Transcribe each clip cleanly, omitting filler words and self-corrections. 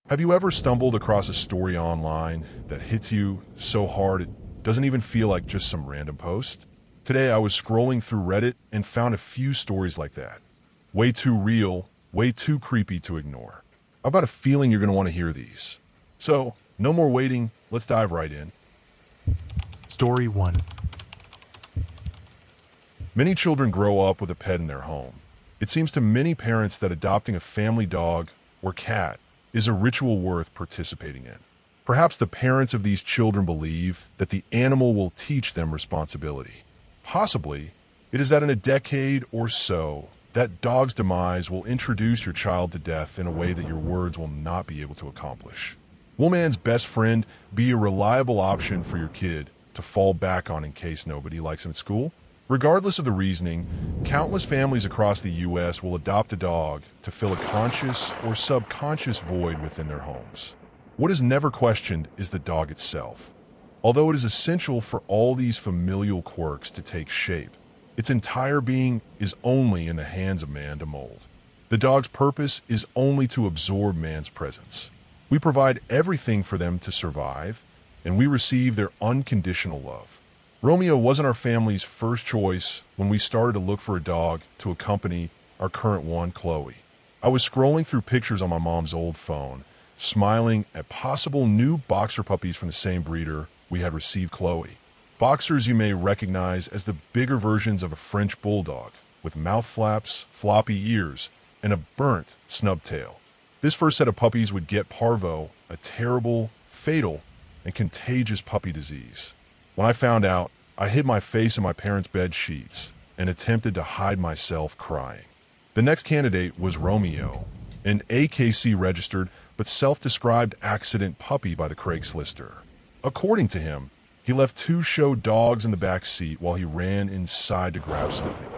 Have you ever stumbled across a story online that hits you so hard it doesn't even feel like just some random post? Today I was scrolling through Reddit and found a few stories like that. Way too real, way too creepy to ignore. I've got a feeling you're going to want to hear these. So, no more waiting, let's dive right in. Story 1. Many children grow up with a pet in their home. It seems to many parents that adopting a family dog or cat is a ritual worth participating in. Perhaps the parents of these children believe that the animal will teach them responsibility. Possibly, it is that in a decade or so, that dog's demise will introduce your child to death in a way that your words will not be able to accomplish. Will man's best friend be a reliable option for your kid to fall back on in case nobody likes him at school? Regardless of the reasoning, countless families across the U.S. will adopt a dog to fill a conscious or subconscious void within their homes. What is never questioned is the dog itself. Although it is essential for all these familial quirks to take shape, its entire being is only in the hands of man to mold. The dog's purpose is only to absorb man's presence. We provide everything for them to survive, and we receive their unconditional love. Romeo wasn't our family's first choice when we started to look for a dog to accompany our current one, Chloe. I was scrolling through pictures on my mom's old phone, smiling at possible new boxer puppies from the same breeder we had received Chloe. Boxers you may recognize as the bigger versions of a French bulldog, with mouth flaps, floppy ears, and a burnt snub tail. This first set of puppies would get parvo, a terrible, fatal, and contagious puppy disease. When I found out, I hid my face in my parents' bed sheets and attempted to hide myself crying. The next candidate was Romeo, an AKC registered but self-described accident puppy by the Craigslister. According to him, he left two show dogs in the back seat while he ran inside to grab something.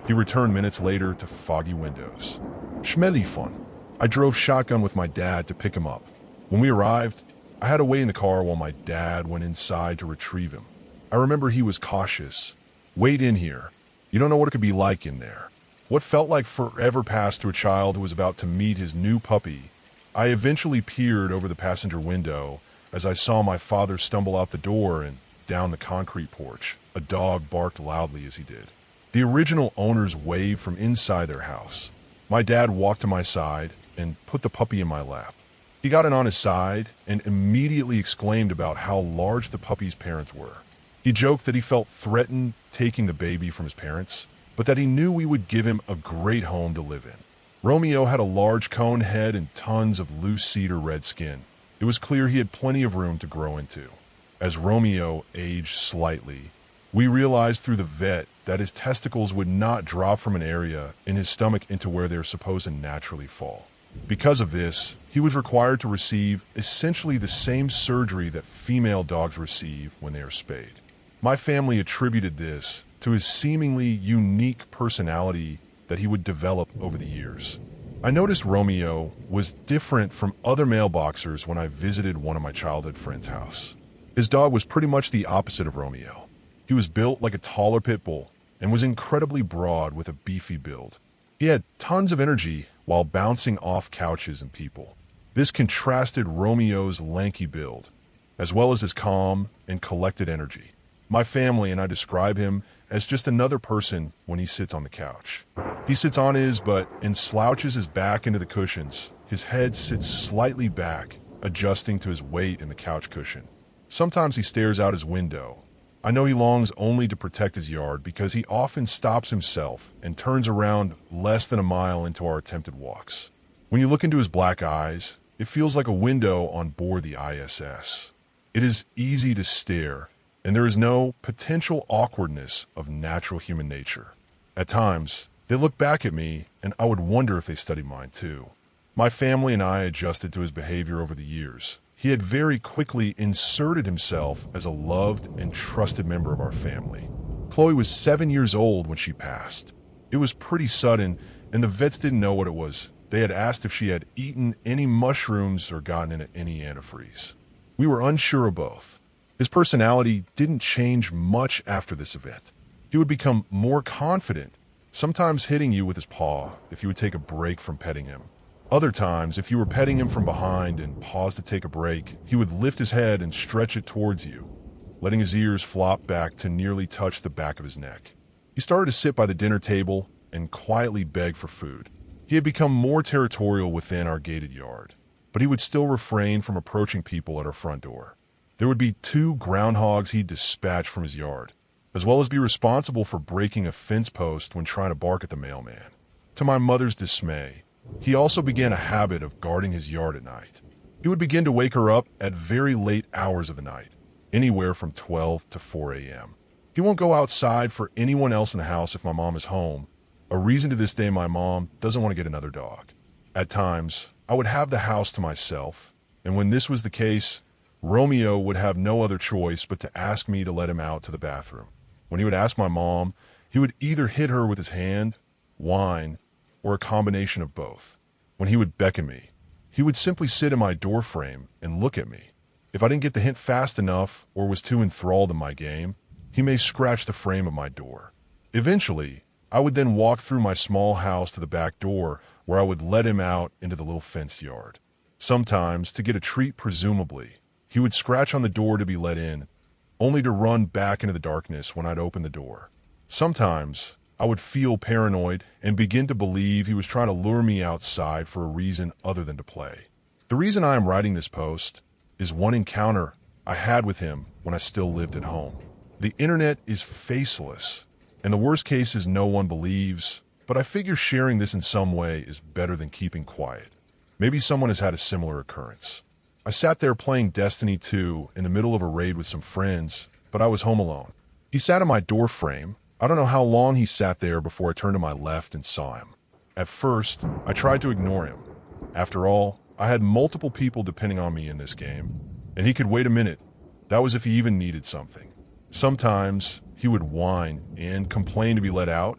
He returned minutes later to foggy windows. Schmelly fun. I drove shotgun with my dad to pick him up. When we arrived, I had to wait in the car while my dad went inside to retrieve him. I remember he was cautious. Wait in here. You don't know what it could be like in there. What felt like forever passed to a child who was about to meet his new puppy. I eventually peered over the passenger window as I saw my father stumble out the door and down the concrete porch. A dog barked loudly as he did. The original owners waved from inside their house. My dad walked to my side and put the puppy in my lap. He got it on his side and immediately exclaimed about how large the puppy's parents were. He joked that he felt threatened taking the baby from his parents, but that he knew we would give him a great home to live in. Romeo had a large cone head and tons of loose cedar red skin. It was clear he had plenty of room to grow into. As Romeo aged slightly, we realized through the vet that his testicles would not drop from an area in his stomach into where they are supposed to naturally fall. Because of this, he was required to receive essentially the same surgery that female dogs receive when they are spayed. My family attributed this to his seemingly unique personality that he would develop over the years. I noticed Romeo was different from other male boxers when I visited one of my childhood friends' house. His dog was pretty much the opposite of Romeo. He was built like a taller pit bull and was incredibly broad with a beefy build. He had tons of energy while bouncing off couches and people. This contrasted Romeo's lanky build, as well as his calm and collected energy. My family and I describe him as just another person when he sits on the couch. He sits on his butt and slouches his back into the cushions. His head sits slightly back, adjusting to his weight in the couch cushion. Sometimes he stares out his window. I know he longs only to protect his yard because he often stops himself and turns around less than a mile into our attempted walks. When you look into his black eyes, it feels like a window on board the ISS. It is easy to stare, and there is no potential awkwardness of natural human nature. At times, they look back at me, and I would wonder if they studied mine too. My family and I adjusted to his behavior over the years. He had very quickly inserted himself as a loved and trusted member of our family. Chloe was 7 years old when she passed. It was pretty sudden, and the vets didn't know what it was. They had asked if she had eaten any mushrooms or gotten into any antifreeze. We were unsure of both. His personality didn't change much after this event. He would become more confident, sometimes hitting you with his paw if you would take a break from petting him. Other times, if you were petting him from behind and paused to take a break, he would lift his head and stretch it towards you, letting his ears flop back to nearly touch the back of his neck. He started to sit by the dinner table and quietly beg for food. He had become more territorial within our gated yard, but he would still refrain from approaching people at our front door. There would be 2 groundhogs he'd dispatch from his yard, as well as be responsible for breaking a fence post when trying to bark at the mailman. To my mother's dismay, he also began a habit of guarding his yard at night. He would begin to wake her up at very late hours of the night, anywhere from 12 to 4 a.m. He won't go outside for anyone else in the house if my mom is home, a reason to this day my mom doesn't want to get another dog. At times, I would have the house to myself, and when this was the case, Romeo would have no other choice but to ask me to let him out to the bathroom. When he would ask my mom, he would either hit her with his hand, whine, or a combination of both. When he would beckon me, he would simply sit in my door frame and look at me. If I didn't get the hint fast enough or was too enthralled in my game, he may scratch the frame of my door. Eventually, I would then walk through my small house to the back door where I would let him out into the little fenced yard. Sometimes, to get a treat presumably, he would scratch on the door to be let in, only to run back into the darkness when I'd open the door. Sometimes, I would feel paranoid and begin to believe he was trying to lure me outside for a reason other than to play. The reason I am writing this post is one encounter I had with him when I still lived at home. The internet is faceless, and the worst case is no one believes, but I figure sharing this in some way is better than keeping quiet. Maybe someone has had a similar occurrence. I sat there playing Destiny 2 in the middle of a raid with some friends, but I was home alone. He sat in my door frame. I don't know how long he sat there before I turned to my left and saw him. At first, I tried to ignore him. After all, I had multiple people depending on me in this game, and he could wait a minute. That was if he even needed something. Sometimes, he would whine and complain to be let out,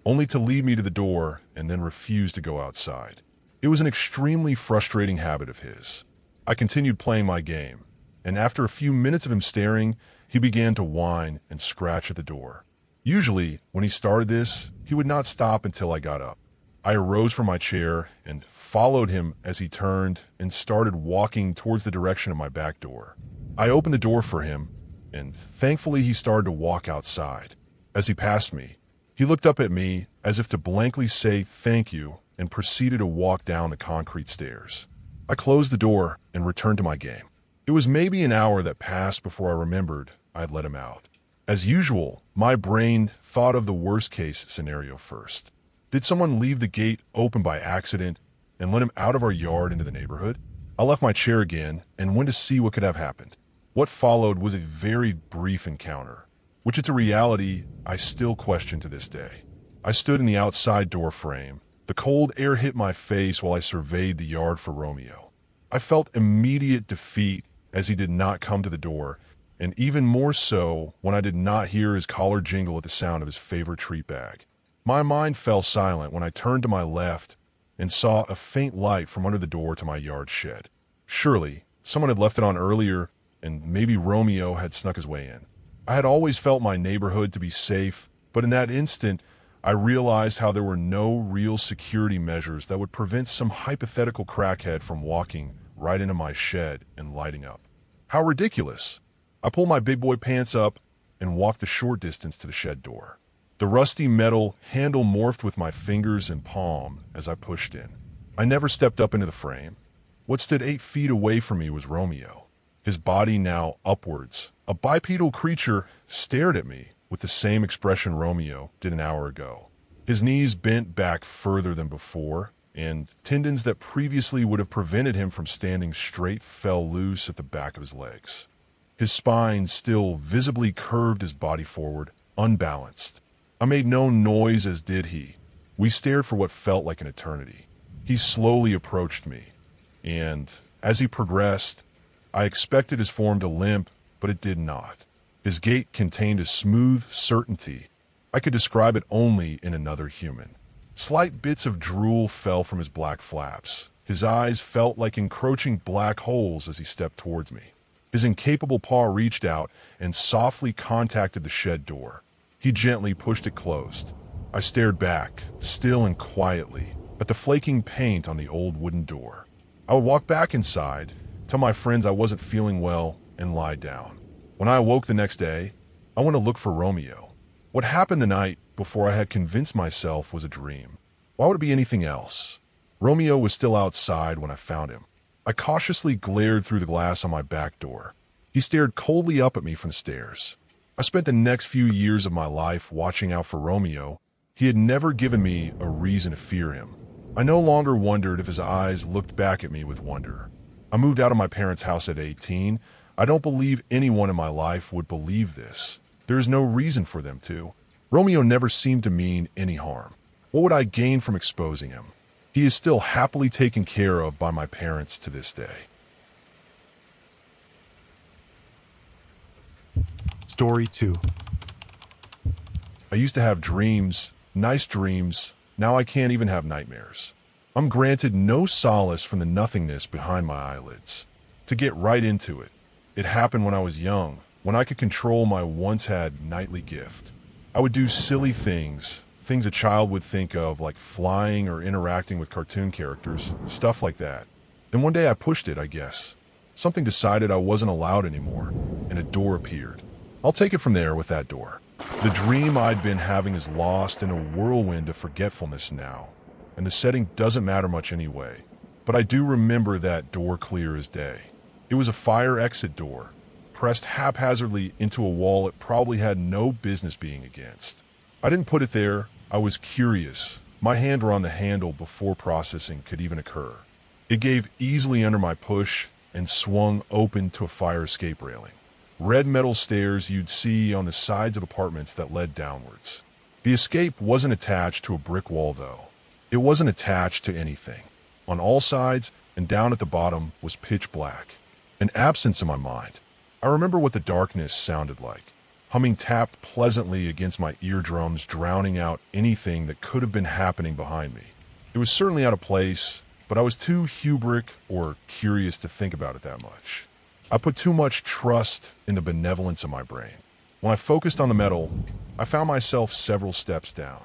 only to lead me to the door and then refuse to go outside. It was an extremely frustrating habit of his. I continued playing my game, and after a few minutes of him staring, he began to whine and scratch at the door. Usually, when he started this, he would not stop until I got up. I arose from my chair and followed him as he turned and started walking towards the direction of my back door. I opened the door for him, and thankfully he started to walk outside. As he passed me, he looked up at me as if to blankly say thank you and proceeded to walk down the concrete stairs. I closed the door and returned to my game. It was maybe an hour that passed before I remembered I had let him out. As usual, my brain thought of the worst-case scenario first. Did someone leave the gate open by accident and let him out of our yard into the neighborhood? I left my chair again and went to see what could have happened. What followed was a very brief encounter, which is a reality I still question to this day. I stood in the outside door frame. The cold air hit my face while I surveyed the yard for Romeo. I felt immediate defeat as he did not come to the door, and even more so when I did not hear his collar jingle at the sound of his favorite treat bag. My mind fell silent when I turned to my left and saw a faint light from under the door to my yard shed. Surely, someone had left it on earlier, and maybe Romeo had snuck his way in. I had always felt my neighborhood to be safe, but in that instant, I realized how there were no real security measures that would prevent some hypothetical crackhead from walking right into my shed and lighting up. How ridiculous! I pulled my big boy pants up and walked the short distance to the shed door. The rusty metal handle morphed with my fingers and palm as I pushed in. I never stepped up into the frame. What stood 8 feet away from me was Romeo. His body now upwards. A bipedal creature stared at me with the same expression Romeo did an hour ago. His knees bent back further than before, and tendons that previously would have prevented him from standing straight fell loose at the back of his legs. His spine still visibly curved his body forward, unbalanced. I made no noise, as did he. We stared for what felt like an eternity. He slowly approached me, and as he progressed, I expected his form to limp, but it did not. His gait contained a smooth certainty. I could describe it only in another human. Slight bits of drool fell from his black flaps. His eyes felt like encroaching black holes as he stepped towards me. His incapable paw reached out and softly contacted the shed door. He gently pushed it closed. I stared back, still and quietly, at the flaking paint on the old wooden door. I would walk back inside, tell my friends I wasn't feeling well, and lie down. When I awoke the next day, I went to look for Romeo. What happened the night before I had convinced myself was a dream. Why would it be anything else? Romeo was still outside when I found him. I cautiously glared through the glass on my back door. He stared coldly up at me from the stairs. I spent the next few years of my life watching out for Romeo. He had never given me a reason to fear him. I no longer wondered if his eyes looked back at me with wonder. I moved out of my parents' house at 18. I don't believe anyone in my life would believe this. There is no reason for them to. Romeo never seemed to mean any harm. What would I gain from exposing him? He is still happily taken care of by my parents to this day. Story 2. I used to have dreams, nice dreams. Now I can't even have nightmares. I'm granted no solace from the nothingness behind my eyelids. To get right into it, it happened when I was young, when I could control my once-had nightly gift. I would do silly things a child would think of, like flying or interacting with cartoon characters, stuff like that. And one day I pushed it, I guess. Something decided I wasn't allowed anymore, and a door appeared. I'll take it from there with that door. The dream I'd been having is lost in a whirlwind of forgetfulness now, and the setting doesn't matter much anyway. But I do remember that door clear as day. It was a fire exit door, pressed haphazardly into a wall it probably had no business being against. I didn't put it there. I was curious. My hand were on the handle before processing could even occur. It gave easily under my push and swung open to a fire escape railing. Red metal stairs you'd see on the sides of apartments that led downwards. The escape wasn't attached to a brick wall, though. It wasn't attached to anything. On all sides and down at the bottom was pitch black. An absence in my mind. I remember what the darkness sounded like. Humming tapped pleasantly against my eardrums, drowning out anything that could have been happening behind me. It was certainly out of place, but I was too hubris or curious to think about it that much. I put too much trust in the benevolence of my brain. When I focused on the metal, I found myself several steps down.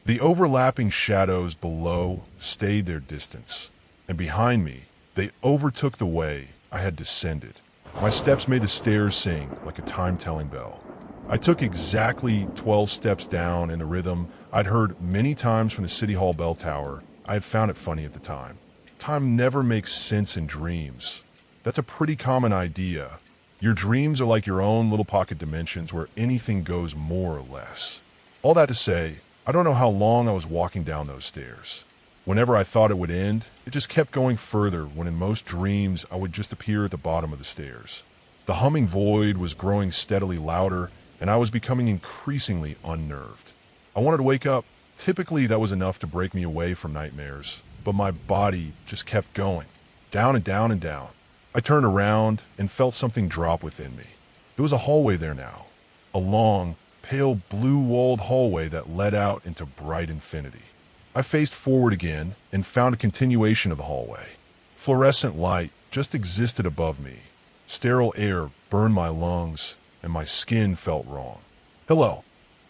The overlapping shadows below stayed their distance, and behind me, they overtook the way I had descended. My steps made the stairs sing like a time-telling bell. I took exactly 12 steps down in the rhythm I'd heard many times from the City Hall bell tower. I had found it funny at the time. Time never makes sense in dreams. That's a pretty common idea. Your dreams are like your own little pocket dimensions where anything goes more or less. All that to say, I don't know how long I was walking down those stairs. Whenever I thought it would end, it just kept going further when in most dreams I would just appear at the bottom of the stairs. The humming void was growing steadily louder, and I was becoming increasingly unnerved. I wanted to wake up. Typically that was enough to break me away from nightmares, but my body just kept going, down and down and down. I turned around and felt something drop within me. There was a hallway there now, a long, pale blue-walled hallway that led out into bright infinity. I faced forward again and found a continuation of the hallway. Fluorescent light just existed above me. Sterile air burned my lungs, and my skin felt wrong. "Hello,"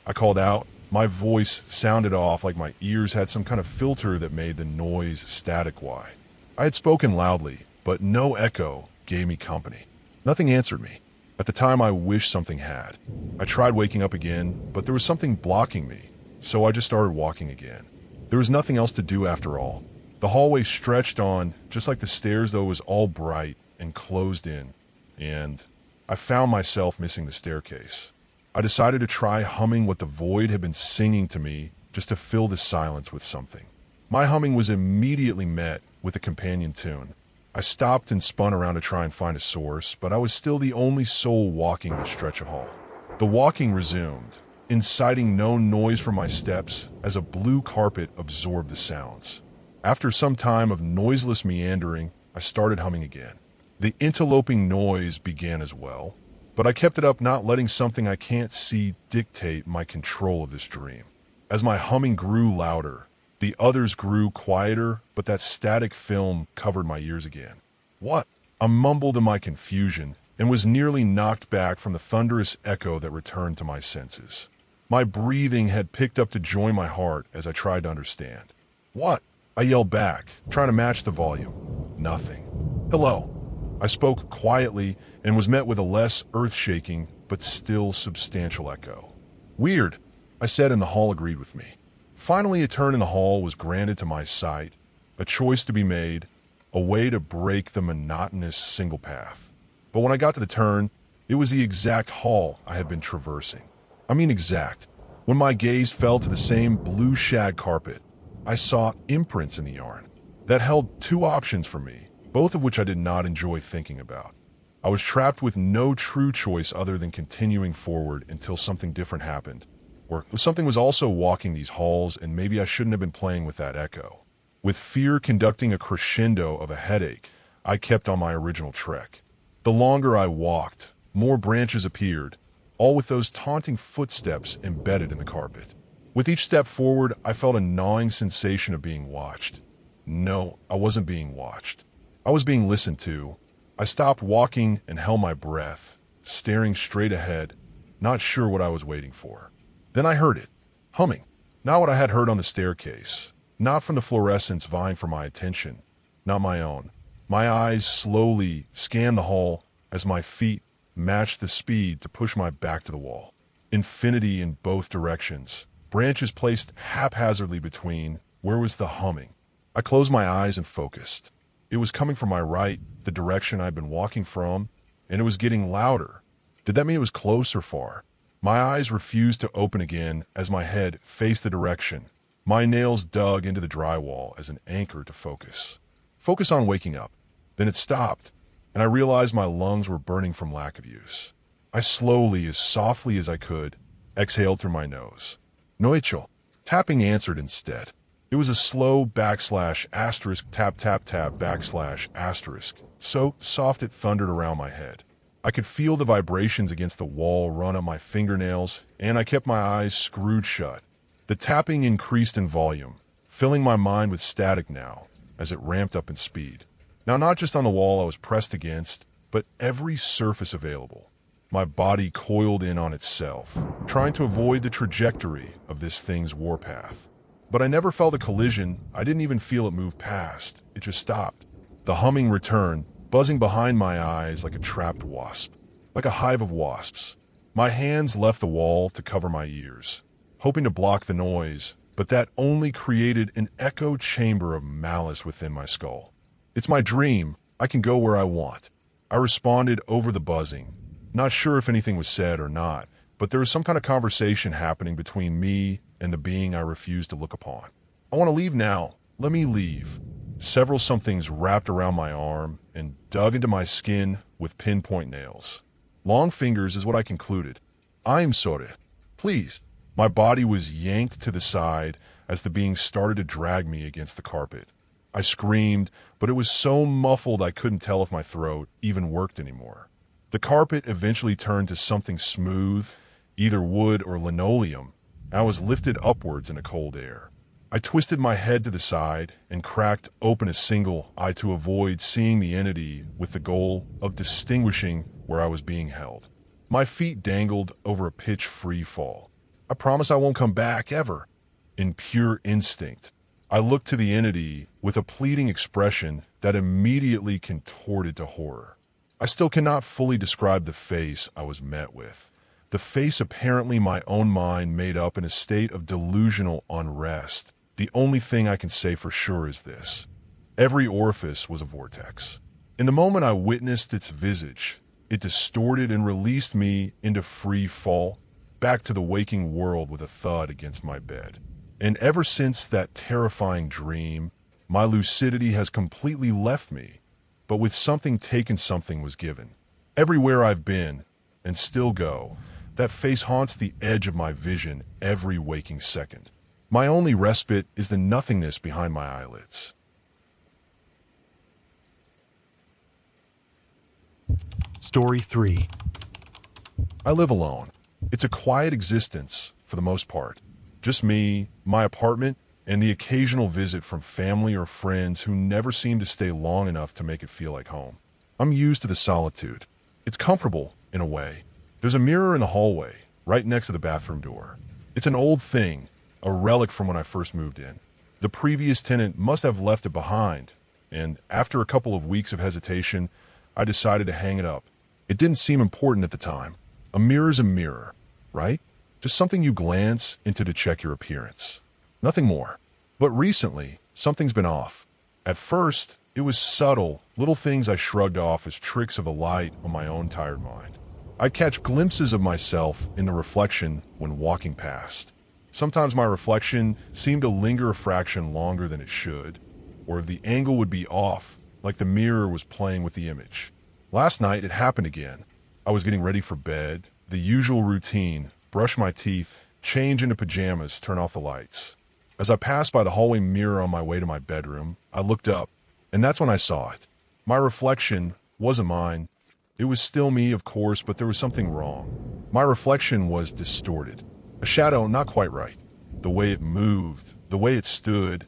I called out. My voice sounded off like my ears had some kind of filter that made the noise static-y. I had spoken loudly, but no echo gave me company. Nothing answered me. At the time, I wished something had. I tried waking up again, but there was something blocking me, so I just started walking again. There was nothing else to do after all. The hallway stretched on, just like the stairs, though it was all bright and closed in, and I found myself missing the staircase. I decided to try humming what the void had been singing to me just to fill the silence with something. My humming was immediately met with a companion tune. I stopped and spun around to try and find a source, but I was still the only soul walking the stretch of hall. The walking resumed, inciting no noise from my steps as a blue carpet absorbed the sounds. After some time of noiseless meandering, I started humming again. The interloping noise began as well, but I kept it up, not letting something I can't see dictate my control of this dream. As my humming grew louder, the others grew quieter, but that static film covered my ears again. "What?" I mumbled in my confusion and was nearly knocked back from the thunderous echo that returned to my senses. My breathing had picked up to join my heart as I tried to understand. "What?" I yelled back, trying to match the volume. Nothing. Hello. I spoke quietly and was met with a less earth-shaking but still substantial echo. Weird, I said, and the hall agreed with me. Finally, a turn in the hall was granted to my sight, a choice to be made, a way to break the monotonous single path. But when I got to the turn, it was the exact hall I had been traversing. I mean exact. When my gaze fell to the same blue shag carpet, I saw imprints in the yarn that held two options for me, both of which I did not enjoy thinking about. I was trapped with no true choice other than continuing forward until something different happened. Or something was also walking these halls, and maybe I shouldn't have been playing with that echo. With fear conducting a crescendo of a headache, I kept on my original trek. The longer I walked, more branches appeared, all with those taunting footsteps embedded in the carpet. With each step forward, I felt a gnawing sensation of being watched. No, I wasn't being watched. I was being listened to. I stopped walking and held my breath, staring straight ahead, not sure what I was waiting for. Then I heard it, humming. Not what I had heard on the staircase, not from the fluorescence vying for my attention, not my own. My eyes slowly scanned the hall as my feet matched the speed to push my back to the wall. Infinity in both directions, branches placed haphazardly between. Where was the humming? I closed my eyes and focused. It was coming from my right, the direction I'd been walking from, and it was getting louder. Did that mean it was close or far? My eyes refused to open again as my head faced the direction. My nails dug into the drywall as an anchor to focus. Focus on waking up. Then it stopped, and I realized my lungs were burning from lack of use. I slowly, as softly as I could, exhaled through my nose. No hecho. Tapping answered instead. It was a slow \** tap tap tap \**, so soft it thundered around my head. I could feel the vibrations against the wall run up my fingernails, and I kept my eyes screwed shut. The tapping increased in volume, filling my mind with static now as it ramped up in speed. Now not just on the wall I was pressed against, but every surface available. My body coiled in on itself, trying to avoid the trajectory of this thing's warpath. But I never felt a collision. I didn't even feel it move past. It just stopped. The humming returned, buzzing behind my eyes like a trapped wasp, like a hive of wasps. My hands left the wall to cover my ears, hoping to block the noise, but that only created an echo chamber of malice within my skull. It's my dream. I can go where I want. I responded over the buzzing, not sure if anything was said or not, but there was some kind of conversation happening between me and the being I refused to look upon. I want to leave now. Let me leave. Several somethings wrapped around my arm and dug into my skin with pinpoint nails. Long fingers is what I concluded. I'm sorry. Please. My body was yanked to the side as the being started to drag me against the carpet. I screamed, but it was so muffled I couldn't tell if my throat even worked anymore. The carpet eventually turned to something smooth, either wood or linoleum, and I was lifted upwards in a cold air. I twisted my head to the side and cracked open a single eye to avoid seeing the entity with the goal of distinguishing where I was being held. My feet dangled over a pitch free fall. I promise I won't come back, ever. In pure instinct, I looked to the entity with a pleading expression that immediately contorted to horror. I still cannot fully describe the face I was met with. The face apparently my own mind made up in a state of delusional unrest. The only thing I can say for sure is this. Every orifice was a vortex. In the moment I witnessed its visage, it distorted and released me into free fall, back to the waking world with a thud against my bed. And ever since that terrifying dream, my lucidity has completely left me, but with something taken something was given. Everywhere I've been, and still go, that face haunts the edge of my vision every waking second. My only respite is the nothingness behind my eyelids. Story 3. I live alone. It's a quiet existence, for the most part. Just me, my apartment, and the occasional visit from family or friends who never seem to stay long enough to make it feel like home. I'm used to the solitude. It's comfortable, in a way. There's a mirror in the hallway, right next to the bathroom door. It's an old thing, a relic from when I first moved in. The previous tenant must have left it behind, and after a couple of weeks of hesitation, I decided to hang it up. It didn't seem important at the time. A mirror's a mirror, right? Just something you glance into to check your appearance. Nothing more. But recently, something's been off. At first, it was subtle, little things I shrugged off as tricks of the light on my own tired mind. I'd catch glimpses of myself in the reflection when walking past. Sometimes my reflection seemed to linger a fraction longer than it should, or if the angle would be off, like the mirror was playing with the image. Last night, it happened again. I was getting ready for bed, the usual routine, brush my teeth, change into pajamas, turn off the lights. As I passed by the hallway mirror on my way to my bedroom, I looked up, and that's when I saw it. My reflection wasn't mine. It was still me, of course, but there was something wrong. My reflection was distorted. A shadow not quite right. The way it moved, the way it stood,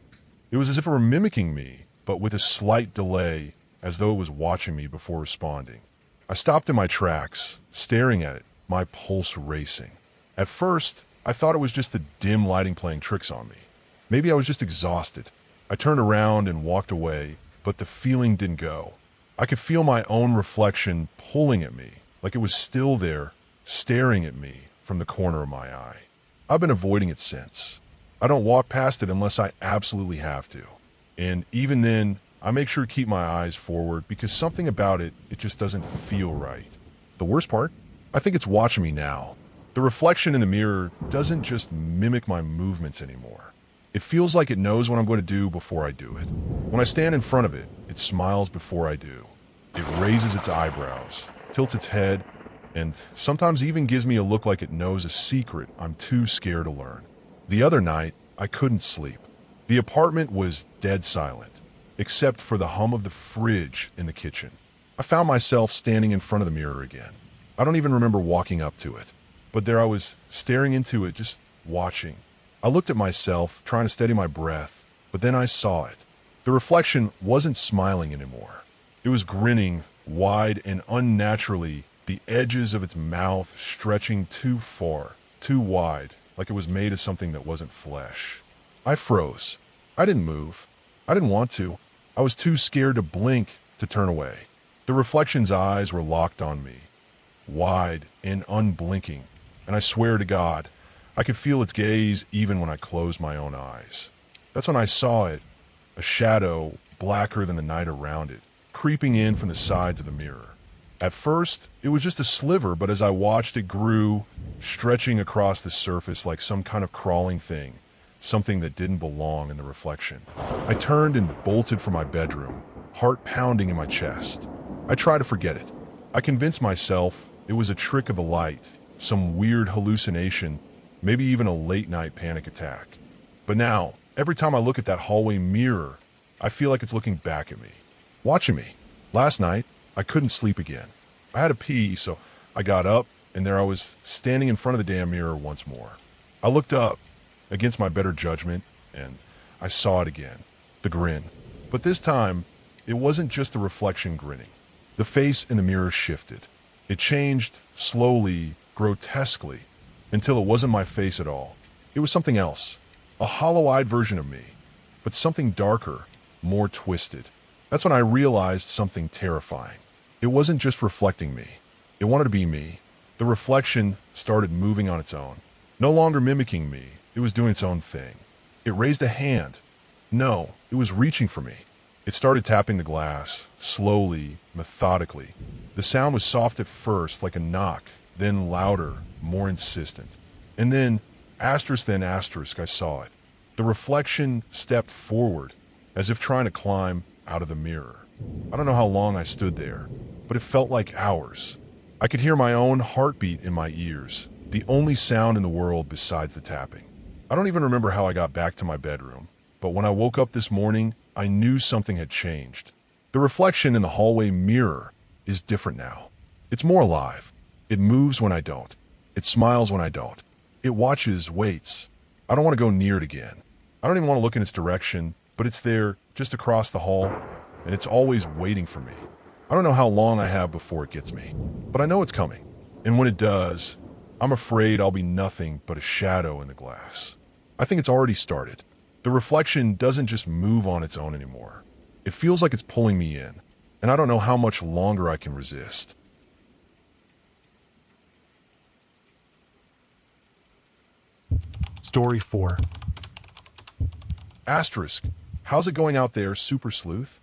it was as if it were mimicking me, but with a slight delay, as though it was watching me before responding. I stopped in my tracks, staring at it, my pulse racing. At first, I thought it was just the dim lighting playing tricks on me. Maybe I was just exhausted. I turned around and walked away, but the feeling didn't go. I could feel my own reflection pulling at me, like it was still there, staring at me from the corner of my eye. I've been avoiding it since. I don't walk past it unless I absolutely have to. And even then, I make sure to keep my eyes forward because something about it just doesn't feel right. The worst part? I think it's watching me now. The reflection in the mirror doesn't just mimic my movements anymore. It feels like it knows what I'm going to do before I do it. When I stand in front of it, it smiles before I do. It raises its eyebrows, tilts its head, and sometimes even gives me a look like it knows a secret I'm too scared to learn. The other night, I couldn't sleep. The apartment was dead silent, except for the hum of the fridge in the kitchen. I found myself standing in front of the mirror again. I don't even remember walking up to it, but there I was, staring into it, just watching. I looked at myself, trying to steady my breath, but then I saw it. The reflection wasn't smiling anymore. It was grinning, wide and unnaturally, the edges of its mouth stretching too far, too wide, like it was made of something that wasn't flesh. I froze. I didn't move. I didn't want to. I was too scared to blink, to turn away. The reflection's eyes were locked on me, wide and unblinking, and I swear to God, I could feel its gaze even when I closed my own eyes. That's when I saw it, a shadow blacker than the night around it, creeping in from the sides of the mirror. At first, it was just a sliver, but as I watched, it grew, stretching across the surface like some kind of crawling thing, something that didn't belong in the reflection. I turned and bolted for my bedroom, heart pounding in my chest. I tried to forget it. I convinced myself it was a trick of the light, some weird hallucination, maybe even a late-night panic attack. But now, every time I look at that hallway mirror, I feel like it's looking back at me, watching me. Last night, I couldn't sleep again. I had to pee, so I got up, and there I was, standing in front of the damn mirror once more. I looked up, against my better judgment, and I saw it again, the grin. But this time, it wasn't just the reflection grinning. The face in the mirror shifted. It changed slowly, grotesquely, until it wasn't my face at all. It was something else, a hollow-eyed version of me, but something darker, more twisted. That's when I realized something terrifying. It wasn't just reflecting me. It wanted to be me. The reflection started moving on its own, no longer mimicking me. It was doing its own thing. It raised a hand. No, it was reaching for me. It started tapping the glass, slowly, methodically. The sound was soft at first, like a knock, then louder, more insistent. And then, asterisk, I saw it. The reflection stepped forward, as if trying to climb out of the mirror. I don't know how long I stood there, but it felt like hours. I could hear my own heartbeat in my ears, the only sound in the world besides the tapping. I don't even remember how I got back to my bedroom, but when I woke up this morning, I knew something had changed. The reflection in the hallway mirror is different now. It's more alive. It moves when I don't. It smiles when I don't. It watches, waits. I don't want to go near it again. I don't even want to look in its direction, but it's there, just across the hall, and it's always waiting for me. I don't know how long I have before it gets me, but I know it's coming. And when it does, I'm afraid I'll be nothing but a shadow in the glass. I think it's already started. The reflection doesn't just move on its own anymore. It feels like it's pulling me in, and I don't know how much longer I can resist. Story 4. Asterisk, how's it going out there, Super Sleuth?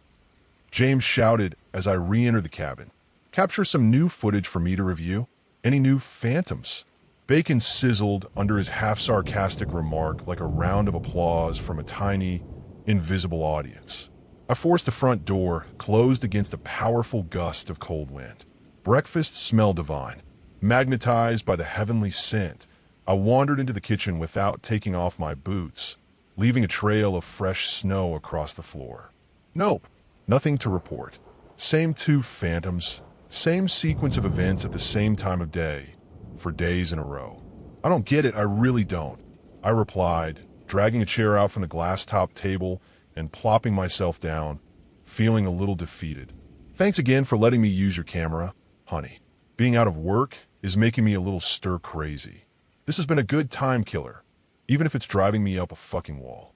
James shouted as I re-entered the cabin. Capture some new footage for me to review? Any new phantoms? Bacon sizzled under his half-sarcastic remark like a round of applause from a tiny, invisible audience. I forced the front door, closed against a powerful gust of cold wind. Breakfast smelled divine. Magnetized by the heavenly scent, I wandered into the kitchen without taking off my boots, leaving a trail of fresh snow across the floor. Nope, nothing to report. Same two phantoms, same sequence of events at the same time of day, for days in a row. I don't get it, I really don't, I replied, dragging a chair out from the glass-topped table and plopping myself down, feeling a little defeated. Thanks again for letting me use your camera, honey. Being out of work is making me a little stir-crazy. This has been a good time killer, even if it's driving me up a fucking wall.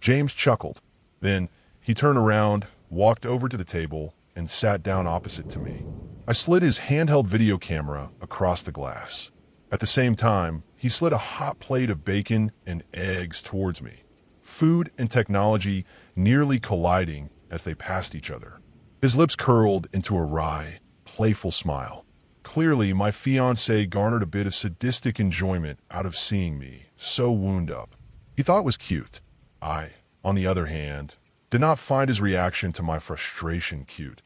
James chuckled. Then he turned around, walked over to the table, and sat down opposite to me. I slid his handheld video camera across the glass. At the same time, he slid a hot plate of bacon and eggs towards me, food and technology nearly colliding as they passed each other. His lips curled into a wry, playful smile. Clearly, my fiancé garnered a bit of sadistic enjoyment out of seeing me so wound up. He thought it was cute. I, on the other hand, did not find his reaction to my frustration cute.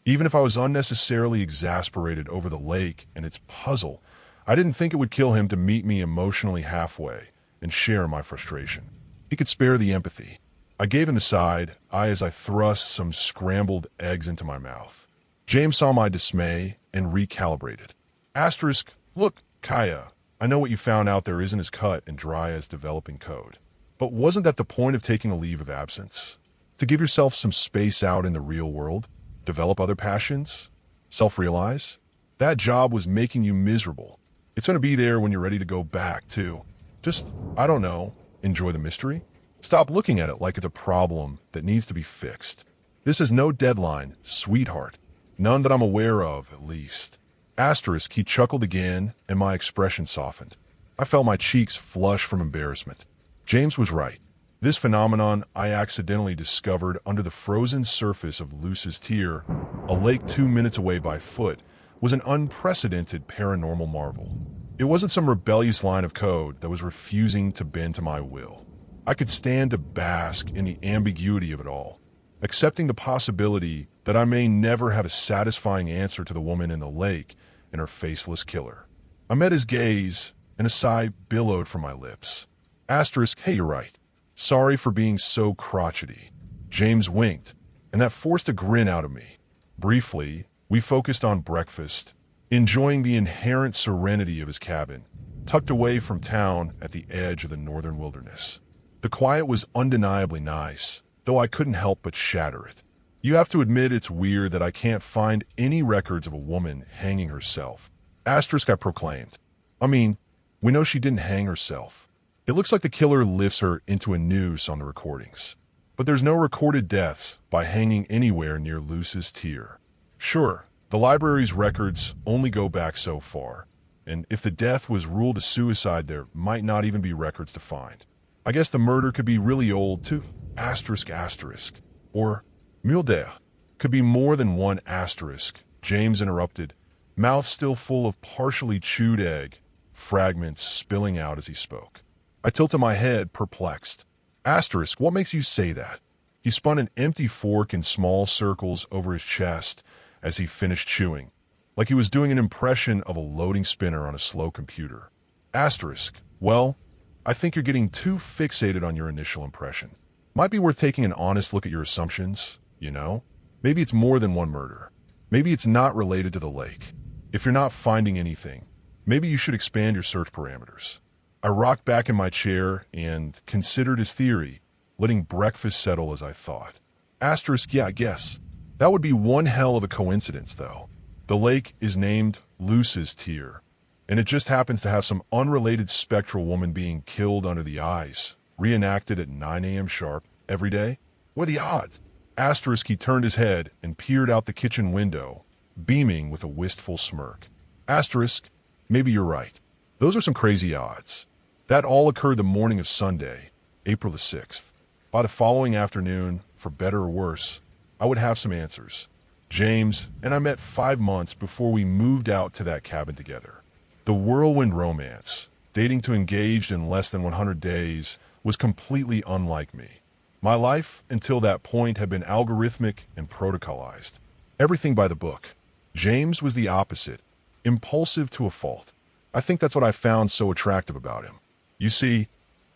Even if I was unnecessarily exasperated over the lake and its puzzle, I didn't think it would kill him to meet me emotionally halfway and share my frustration. He could spare the empathy. I gave him the side eye as I thrust some scrambled eggs into my mouth. James saw my dismay and recalibrated. Asterisk, look, Kaya, I know what you found out there isn't as cut and dry as developing code. But wasn't that the point of taking a leave of absence? To give yourself some space out in the real world? Develop other passions? Self-realize? That job was making you miserable. It's going to be there when you're ready to go back, too. Just, I don't know, enjoy the mystery? Stop looking at it like it's a problem that needs to be fixed. This is no deadline, sweetheart. None that I'm aware of, at least. Asterisk, he chuckled again, and my expression softened. I felt my cheeks flush from embarrassment. James was right. This phenomenon I accidentally discovered under the frozen surface of Luce's Tier, a lake 2 minutes away by foot, was an unprecedented paranormal marvel. It wasn't some rebellious line of code that was refusing to bend to my will. I could stand to bask in the ambiguity of it all, accepting the possibility that I may never have a satisfying answer to the woman in the lake and her faceless killer. I met his gaze, and a sigh billowed from my lips. Asterisk, hey, you're right. Sorry for being so crotchety. James winked, and that forced a grin out of me. Briefly, we focused on breakfast, enjoying the inherent serenity of his cabin, tucked away from town at the edge of the northern wilderness. The quiet was undeniably nice, though I couldn't help but shatter it. You have to admit it's weird that I can't find any records of a woman hanging herself. Asterisk, I proclaimed. I mean, we know she didn't hang herself. It looks like the killer lifts her into a noose on the recordings. But there's no recorded deaths by hanging anywhere near Luce's Tier. Sure, the library's records only go back so far, and if the death was ruled a suicide, there might not even be records to find. I guess the murder could be really old too. Asterisk, asterisk. Or, Mulder. Could be more than one asterisk, James interrupted, mouth still full of partially chewed egg, fragments spilling out as he spoke. I tilted my head, perplexed. Asterisk, what makes you say that? He spun an empty fork in small circles over his chest as he finished chewing, like he was doing an impression of a loading spinner on a slow computer. Asterisk, well, I think you're getting too fixated on your initial impression. Might be worth taking an honest look at your assumptions, you know? Maybe it's more than one murder. Maybe it's not related to the lake. If you're not finding anything, maybe you should expand your search parameters. I rocked back in my chair and considered his theory, letting breakfast settle as I thought. Asterisk, yeah, I guess. That would be one hell of a coincidence, though. The lake is named Luce's Tier, and it just happens to have some unrelated spectral woman being killed under the ice reenacted at 9 a.m. sharp every day? What are the odds? Asterisk, he turned his head and peered out the kitchen window, beaming with a wistful smirk. Asterisk, maybe you're right. Those are some crazy odds. That all occurred the morning of Sunday, April the 6th. By the following afternoon, for better or worse, I would have some answers. James and I met 5 months before we moved out to that cabin together. The whirlwind romance, dating to engaged in less than 100 days, was completely unlike me. My life, until that point, had been algorithmic and protocolized. Everything by the book. James was the opposite, impulsive to a fault. I think that's what I found so attractive about him. You see,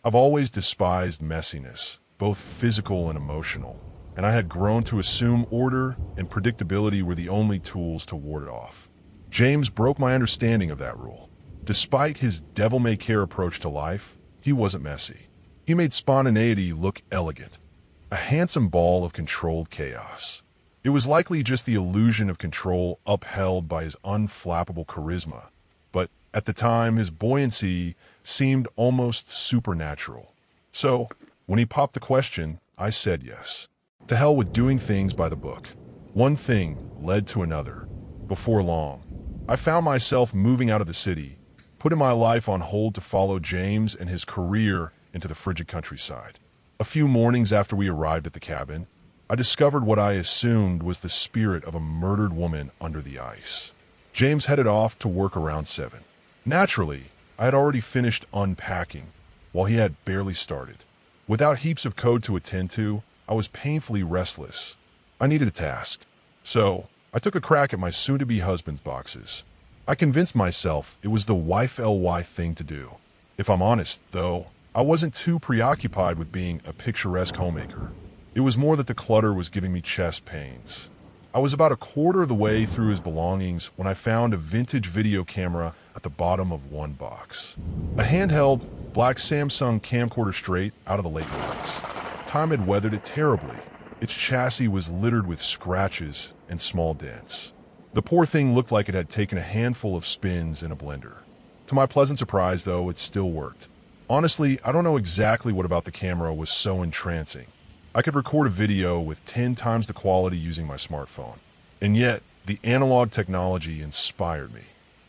I've always despised messiness, both physical and emotional, and I had grown to assume order and predictability were the only tools to ward it off. James broke my understanding of that rule. Despite his devil-may-care approach to life, he wasn't messy. He made spontaneity look elegant, a handsome ball of controlled chaos. It was likely just the illusion of control upheld by his unflappable charisma, but at the time his buoyancy seemed almost supernatural. So, when he popped the question, I said yes. To hell with doing things by the book. One thing led to another. Before long, I found myself moving out of the city, putting my life on hold to follow James and his career into the frigid countryside. A few mornings after we arrived at the cabin, I discovered what I assumed was the spirit of a murdered woman under the ice. James headed off to work around 7. Naturally, I had already finished unpacking, while he had barely started. Without heaps of code to attend to, I was painfully restless. I needed a task. So, I took a crack at my soon-to-be husband's boxes. I convinced myself it was the wife-ly thing to do. If I'm honest, though, I wasn't too preoccupied with being a picturesque homemaker. It was more that the clutter was giving me chest pains. I was about a quarter of the way through his belongings when I found a vintage video camera at the bottom of one box. A handheld, black Samsung camcorder straight out of the late 90s. Time had weathered it terribly. Its chassis was littered with scratches and small dents. The poor thing looked like it had taken a handful of spins in a blender. To my pleasant surprise, though, it still worked. Honestly, I don't know exactly what about the camera was so entrancing. I could record a video with 10 times the quality using my smartphone. And yet, the analog technology inspired me.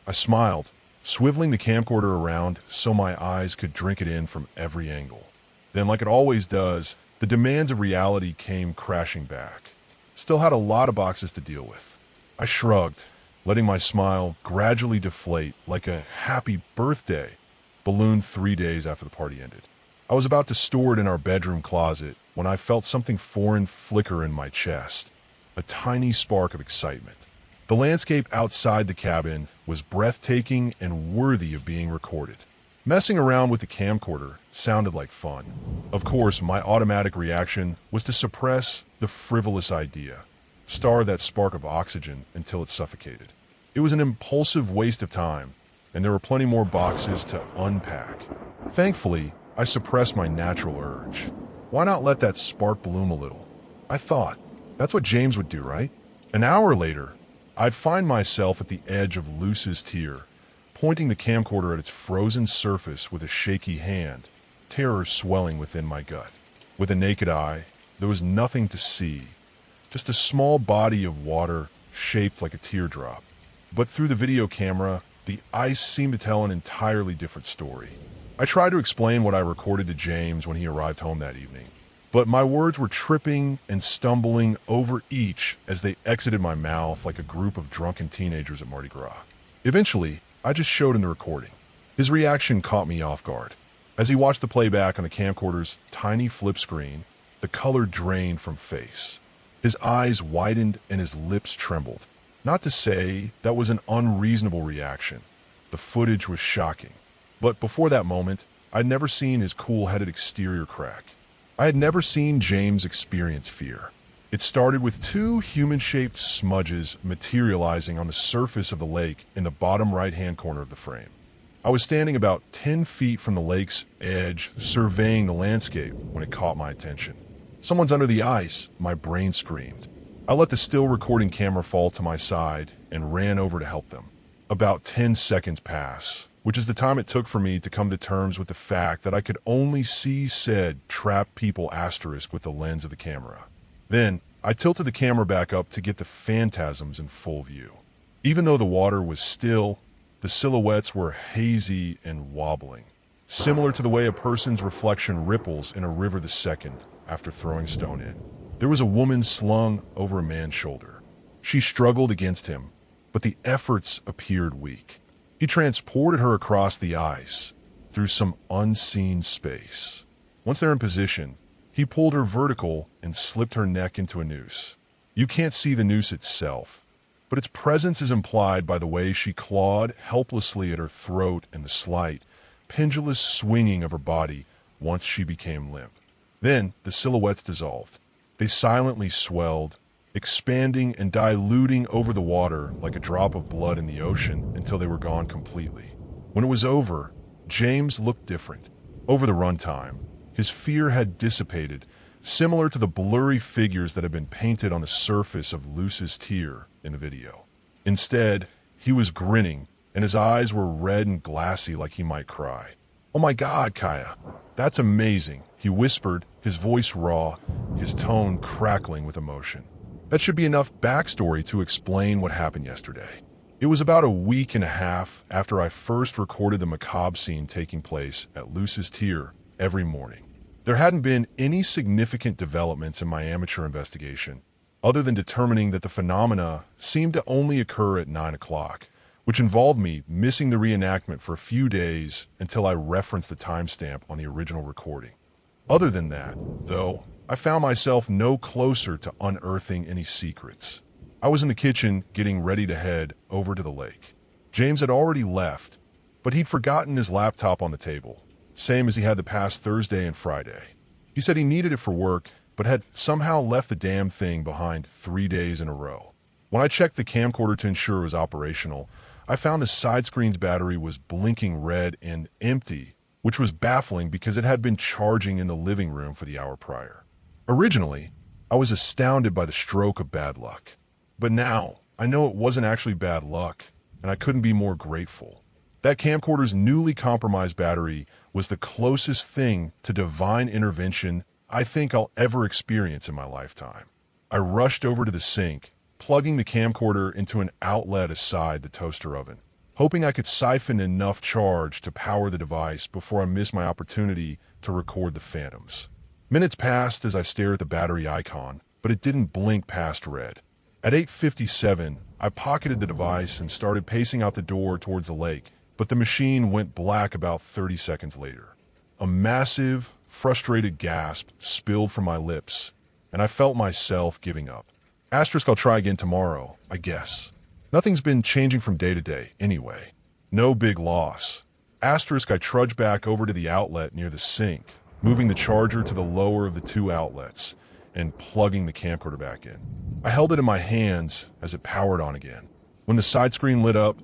I smiled, swiveling the camcorder around so my eyes could drink it in from every angle. Then, like it always does, the demands of reality came crashing back. Still had a lot of boxes to deal with. I shrugged, letting my smile gradually deflate like a happy birthday balloon 3 days after the party ended. I was about to store it in our bedroom closet when I felt something foreign flicker in my chest, a tiny spark of excitement. The landscape outside the cabin was breathtaking and worthy of being recorded. Messing around with the camcorder sounded like fun. Of course, my automatic reaction was to suppress the frivolous idea, starve that spark of oxygen until it suffocated. It was an impulsive waste of time, and there were plenty more boxes to unpack. Thankfully, I suppressed my natural urge. Why not let that spark bloom a little? I thought, that's what James would do, right? An hour later, I'd find myself at the edge of Luce's tier, pointing the camcorder at its frozen surface with a shaky hand, terror swelling within my gut. With a naked eye, there was nothing to see, just a small body of water shaped like a teardrop. But through the video camera, the ice seemed to tell an entirely different story. I tried to explain what I recorded to James when he arrived home that evening, but my words were tripping and stumbling over each as they exited my mouth like a group of drunken teenagers at Mardi Gras. Eventually, I just showed him the recording. His reaction caught me off guard. As he watched the playback on the camcorder's tiny flip screen, the color drained from face. His eyes widened and his lips trembled. Not to say that was an unreasonable reaction. The footage was shocking. But before that moment, I'd never seen his cool-headed exterior crack. I had never seen James experience fear. It started with 2 human-shaped smudges materializing on the surface of the lake in the bottom right-hand corner of the frame. I was standing about 10 feet from the lake's edge, surveying the landscape when it caught my attention. Someone's under the ice, my brain screamed. I let the still recording camera fall to my side and ran over to help them. About 10 seconds pass, which is the time it took for me to come to terms with the fact that I could only see said trapped people asterisk with the lens of the camera. Then, I tilted the camera back up to get the phantasms in full view. Even though the water was still, the silhouettes were hazy and wobbling, similar to the way a person's reflection ripples in a river the second after throwing stone in. There was a woman slung over a man's shoulder. She struggled against him, but the efforts appeared weak. He transported her across the ice, through some unseen space. Once they're in position, he pulled her vertical and slipped her neck into a noose. You can't see the noose itself, but its presence is implied by the way she clawed helplessly at her throat and the slight, pendulous swinging of her body once she became limp. Then the silhouettes dissolved. They silently swelled, expanding and diluting over the water like a drop of blood in the ocean until they were gone completely. When it was over, James looked different. Over the runtime, his fear had dissipated, similar to the blurry figures that had been painted on the surface of Luce's tear in the video. Instead, he was grinning, and his eyes were red and glassy like he might cry. "Oh my God, Kaya, that's amazing," he whispered, his voice raw, his tone crackling with emotion. That should be enough backstory to explain what happened yesterday. It was about a week and a half after I first recorded the macabre scene taking place at Luce's Tier every morning. There hadn't been any significant developments in my amateur investigation, other than determining that the phenomena seemed to only occur at 9 o'clock, which involved me missing the reenactment for a few days until I referenced the timestamp on the original recording. Other than that, though, I found myself no closer to unearthing any secrets. I was in the kitchen getting ready to head over to the lake. James had already left, but he'd forgotten his laptop on the table, same as he had the past Thursday and Friday. He said he needed it for work, but had somehow left the damn thing behind 3 days in a row. When I checked the camcorder to ensure it was operational, I found the side screen's battery was blinking red and empty, which was baffling because it had been charging in the living room for the hour prior. Originally, I was astounded by the stroke of bad luck. But now, I know it wasn't actually bad luck, and I couldn't be more grateful. That camcorder's newly compromised battery was the closest thing to divine intervention I think I'll ever experience in my lifetime. I rushed over to the sink, plugging the camcorder into an outlet aside the toaster oven, hoping I could siphon enough charge to power the device before I missed my opportunity to record the phantoms. Minutes passed as I stared at the battery icon, but it didn't blink past red. At 8:57, I pocketed the device and started pacing out the door towards the lake, but the machine went black about 30 seconds later. A massive, frustrated gasp spilled from my lips, and I felt myself giving up. Asterisk, I'll try again tomorrow, I guess. Nothing's been changing from day to day, anyway. No big loss. Asterisk, I trudged back over to the outlet near the sink, moving the charger to the lower of the two outlets, and plugging the camcorder back in. I held it in my hands as it powered on again. When the side screen lit up,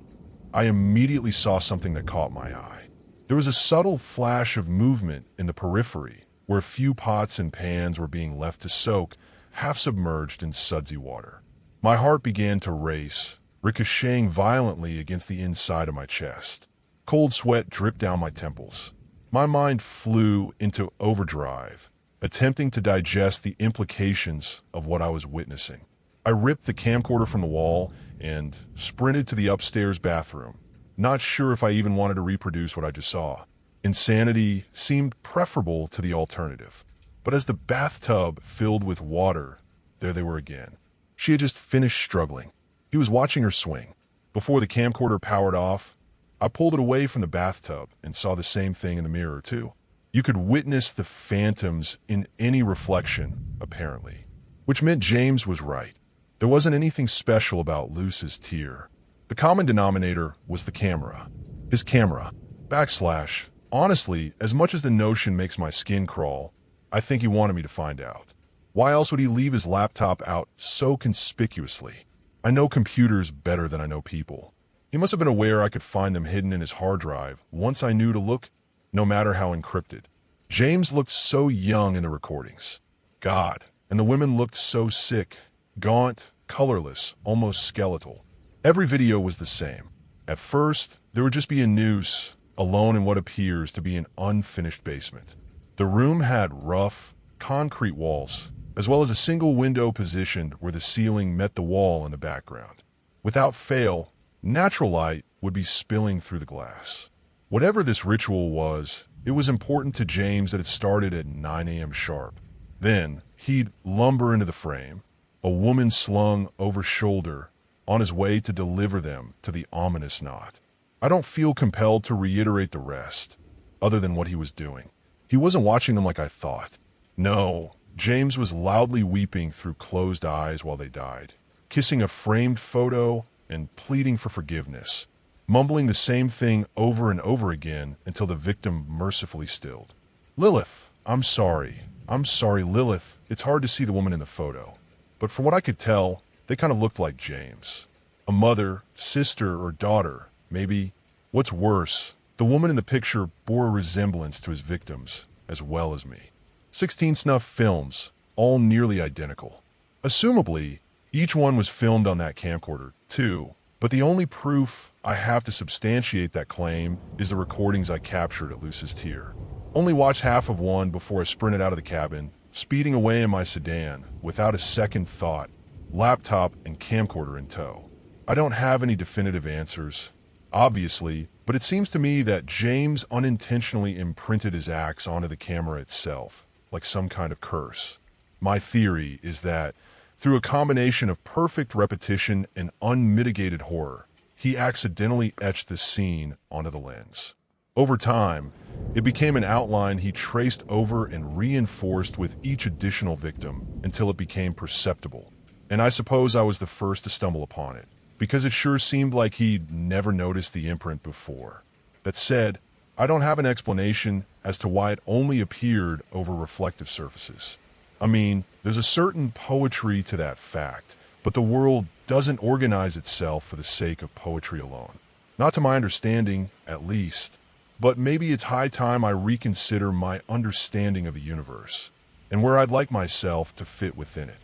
I immediately saw something that caught my eye. There was a subtle flash of movement in the periphery, where a few pots and pans were being left to soak, half submerged in sudsy water. My heart began to race, ricocheting violently against the inside of my chest. Cold sweat dripped down my temples. My mind flew into overdrive, attempting to digest the implications of what I was witnessing. I ripped the camcorder from the wall and sprinted to the upstairs bathroom, not sure if I even wanted to reproduce what I just saw. Insanity seemed preferable to the alternative. But as the bathtub filled with water, there they were again. She had just finished struggling. He was watching her swing. Before the camcorder powered off, I pulled it away from the bathtub and saw the same thing in the mirror too. You could witness the phantoms in any reflection, apparently. Which meant James was right. There wasn't anything special about Luce's tear. The common denominator was the camera. His camera. / Honestly, as much as the notion makes my skin crawl, I think he wanted me to find out. Why else would he leave his laptop out so conspicuously? I know computers better than I know people. He must have been aware I could find them hidden in his hard drive once I knew to look, no matter how encrypted. James looked so young in the recordings. God, and the women looked so sick, gaunt, colorless, almost skeletal. Every video was the same. At first, there would just be a noose, alone in what appears to be an unfinished basement. The room had rough, concrete walls, as well as a single window positioned where the ceiling met the wall in the background. Without fail, natural light would be spilling through the glass. Whatever this ritual was, it was important to James that it started at 9 a.m. sharp. Then, he'd lumber into the frame, a woman slung over shoulder, on his way to deliver them to the ominous knot. I don't feel compelled to reiterate the rest, other than what he was doing. He wasn't watching them like I thought. No, James was loudly weeping through closed eyes while they died, kissing a framed photo and pleading for forgiveness, mumbling the same thing over and over again until the victim mercifully stilled. Lilith, I'm sorry. I'm sorry, Lilith. It's hard to see the woman in the photo. But from what I could tell, they kind of looked like James. A mother, sister, or daughter, maybe. What's worse, the woman in the picture bore a resemblance to his victims, as well as me. 16 snuff films, all nearly identical. Assumably, each one was filmed on that camcorder, too, but the only proof I have to substantiate that claim is the recordings I captured at Luce's Tier. Only watched half of one before I sprinted out of the cabin, speeding away in my sedan, without a second thought, laptop and camcorder in tow. I don't have any definitive answers, obviously, but it seems to me that James unintentionally imprinted his acts onto the camera itself, like some kind of curse. My theory is that, through a combination of perfect repetition and unmitigated horror, he accidentally etched the scene onto the lens. Over time, it became an outline he traced over and reinforced with each additional victim until it became perceptible. And I suppose I was the first to stumble upon it, because it sure seemed like he'd never noticed the imprint before. That said, I don't have an explanation as to why it only appeared over reflective surfaces. I mean, there's a certain poetry to that fact, but the world doesn't organize itself for the sake of poetry alone. Not to my understanding, at least. But maybe it's high time I reconsider my understanding of the universe, and where I'd like myself to fit within it.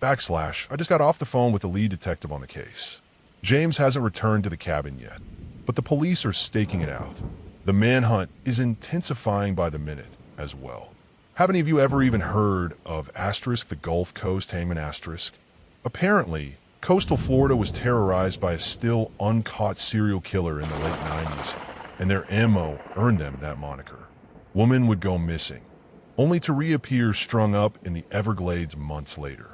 I just got off the phone with the lead detective on the case. James hasn't returned to the cabin yet, but the police are staking it out. The manhunt is intensifying by the minute as well. Have any of you ever even heard of the Gulf Coast hangman ? Apparently, coastal Florida was terrorized by a still uncaught serial killer in the late 90s, and their MO earned them that moniker. Women would go missing, only to reappear strung up in the Everglades months later.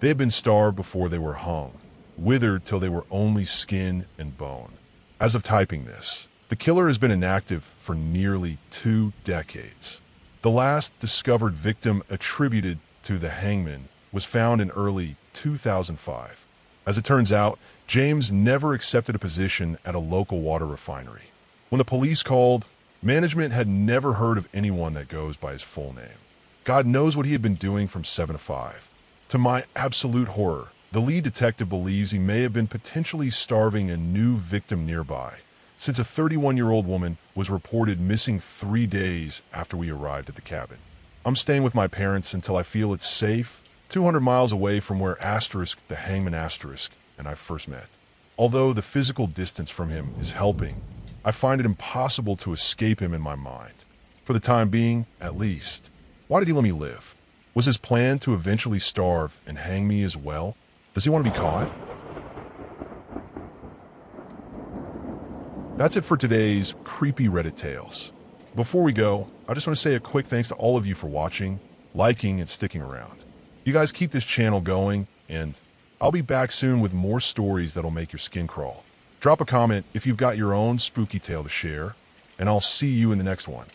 They had been starved before they were hung, withered till they were only skin and bone. As of typing this, the killer has been inactive for nearly 2 decades. The last discovered victim attributed to the hangman was found in early 2005. As it turns out, James never accepted a position at a local water refinery. When the police called, management had never heard of anyone that goes by his full name. God knows what he had been doing from 7 to 5. To my absolute horror, the lead detective believes he may have been potentially starving a new victim nearby, since a 31-year-old woman was reported missing 3 days after we arrived at the cabin. I'm staying with my parents until I feel it's safe, 200 miles away from where the hangman and I first met. Although the physical distance from him is helping, I find it impossible to escape him in my mind. For the time being, at least. Why did he let me live? Was his plan to eventually starve and hang me as well? Does he want to be caught? That's it for today's creepy Reddit tales. Before we go, I just want to say a quick thanks to all of you for watching, liking, and sticking around. You guys keep this channel going, and I'll be back soon with more stories that'll make your skin crawl. Drop a comment if you've got your own spooky tale to share, and I'll see you in the next one.